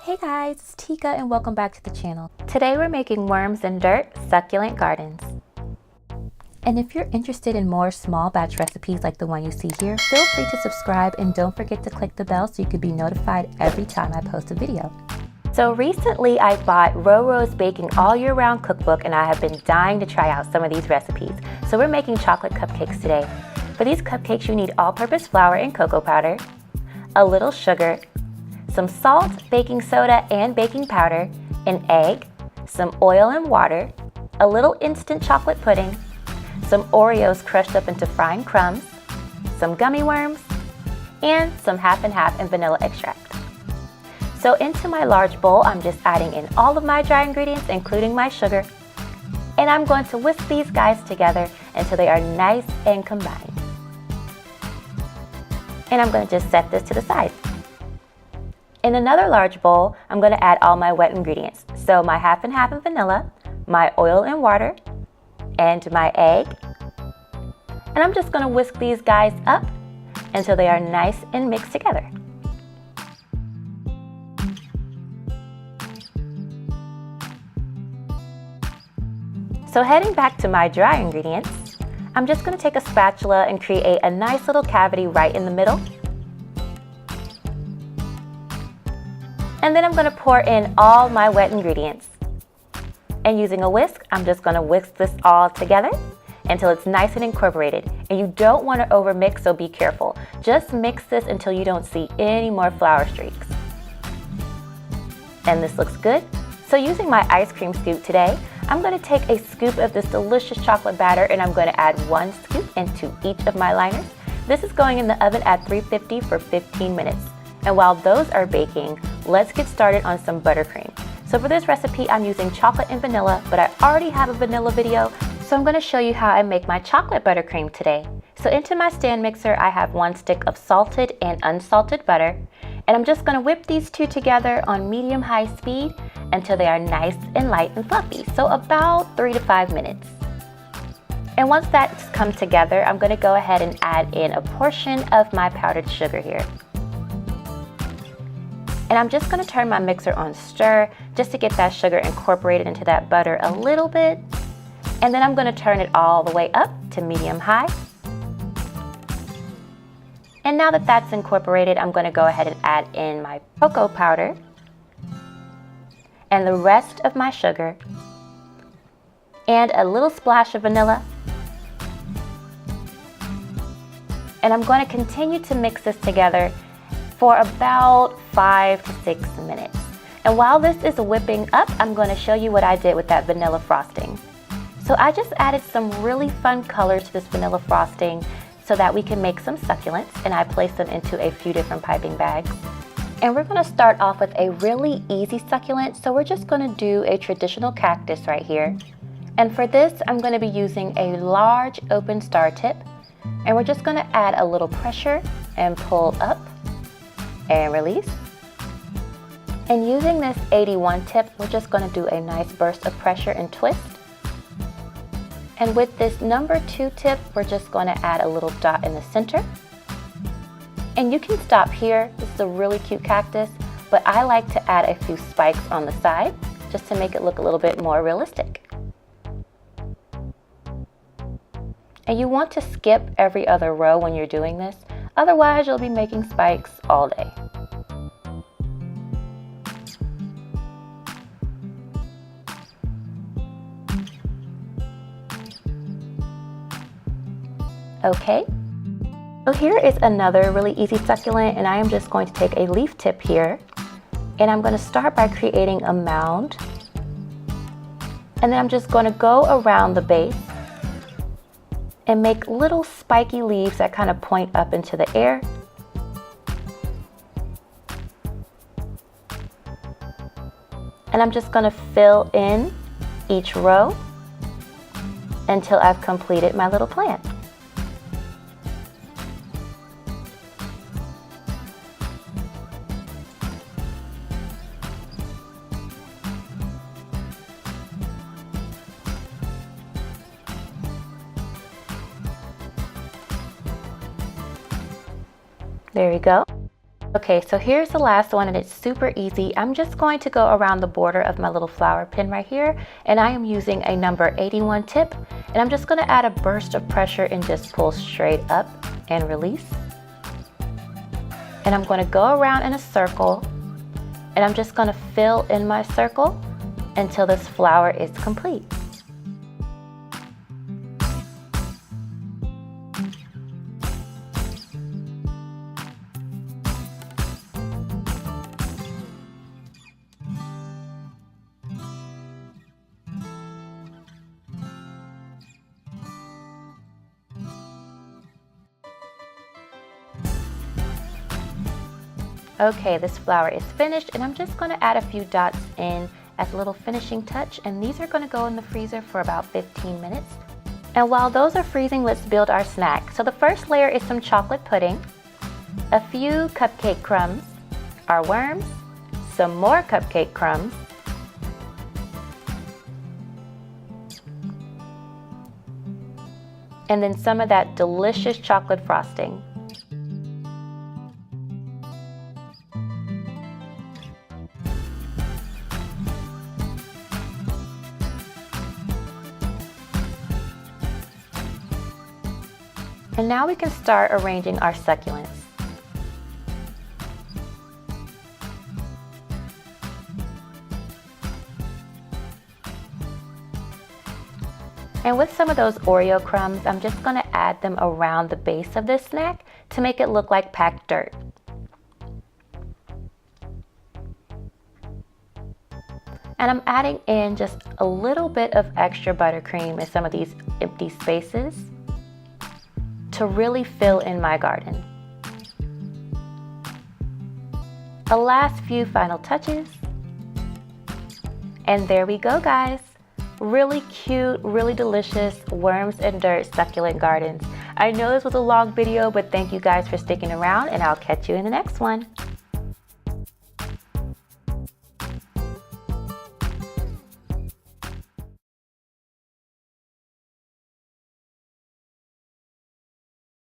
Hey guys, it's Tika and welcome back to the channel. Today we're making worms and dirt succulent gardens. And if you're interested in more small batch recipes like the one you see here, feel free to subscribe and don't forget to click the bell so you can be notified every time I post a video. So recently I bought Roro's Baking All Year Round Cookbook and I have been dying to try out some of these recipes. So we're making chocolate cupcakes today. For these cupcakes you need all-purpose flour and cocoa powder, a little sugar, some salt, baking soda and baking powder, an egg, some oil and water, a little instant chocolate pudding, some Oreos crushed up into frying crumbs, some gummy worms, and some half and half and vanilla extract. So into my large bowl, I'm just adding in all of my dry ingredients, including my sugar, and I'm going to whisk these guys together until they are nice and combined. And I'm going to just set this to the side. In another large bowl, I'm going to add all my wet ingredients. So my half and half and vanilla, my oil and water, and my egg. And I'm just going to whisk these guys up until they are nice and mixed together. So heading back to my dry ingredients, I'm just going to take a spatula and create a nice little cavity right in the middle. And then I'm going to pour in all my wet ingredients. And using a whisk, I'm just going to whisk this all together until it's nice and incorporated. And you don't want to overmix, so be careful. Just mix this until you don't see any more flour streaks. And this looks good. So using my ice cream scoop today, I'm going to take a scoop of this delicious chocolate batter and I'm going to add 1 scoop into each of my liners. This is going in the oven at 350 for 15 minutes. And while those are baking, let's get started on some buttercream. So for this recipe, I'm using chocolate and vanilla, but I already have a vanilla video, so I'm going to show you how I make my chocolate buttercream today. So into my stand mixer, I have 1 stick of salted and unsalted butter, and I'm just going to whip these two together on medium-high speed until they are nice and light and fluffy, so about 3 to 5 minutes. And once that's come together, I'm going to go ahead and add in a portion of my powdered sugar here. And I'm just going to turn my mixer on stir just to get that sugar incorporated into that butter a little bit. And then I'm going to turn it all the way up to medium-high. And now that that's incorporated, I'm going to go ahead and add in my cocoa powder and the rest of my sugar and a little splash of vanilla. And I'm going to continue to mix this together for about 5 to 6 minutes. And while this is whipping up, I'm going to show you what I did with that vanilla frosting. So I just added some really fun colors to this vanilla frosting so that we can make some succulents, and I placed them into a few different piping bags. And we're going to start off with a really easy succulent, so we're just going to do a traditional cactus right here. And for this, I'm going to be using a large open star tip, and we're just going to add a little pressure and pull up and release. And using this 81 tip, we're just going to do a nice burst of pressure and twist. And with this number 2 tip, we're just going to add a little dot in the center. And you can stop here. This is a really cute cactus, but I like to add a few spikes on the side just to make it look a little bit more realistic. And you want to skip every other row when you're doing this. Otherwise, you'll be making spikes all day. Okay, so here is another really easy succulent, and I am just going to take a leaf tip here, and I'm going to start by creating a mound. And then I'm just going to go around the base and make little spiky leaves that kind of point up into the air. And I'm just going to fill in each row until I've completed my little plant. There you go. Okay, so here's the last one, and it's super easy. I'm just going to go around the border of my little flower pin right here, and I am using a number 81 tip, and I'm just going to add a burst of pressure and just pull straight up and release. And I'm going to go around in a circle, and I'm just going to fill in my circle until this flower is complete. Okay, this flower is finished, and I'm just going to add a few dots in as a little finishing touch, and these are going to go in the freezer for about 15 minutes. And while those are freezing, let's build our snack. So the first layer is some chocolate pudding, a few cupcake crumbs, our worms, some more cupcake crumbs, and then some of that delicious chocolate frosting. And now we can start arranging our succulents. And with some of those Oreo crumbs, I'm just going to add them around the base of this snack to make it look like packed dirt. And I'm adding in just a little bit of extra buttercream in some of these empty spaces to really fill in my garden. The last few final touches. And there we go, guys. Really cute, really delicious worms and dirt succulent gardens. I know this was a long video, but thank you guys for sticking around, and I'll catch you in the next one.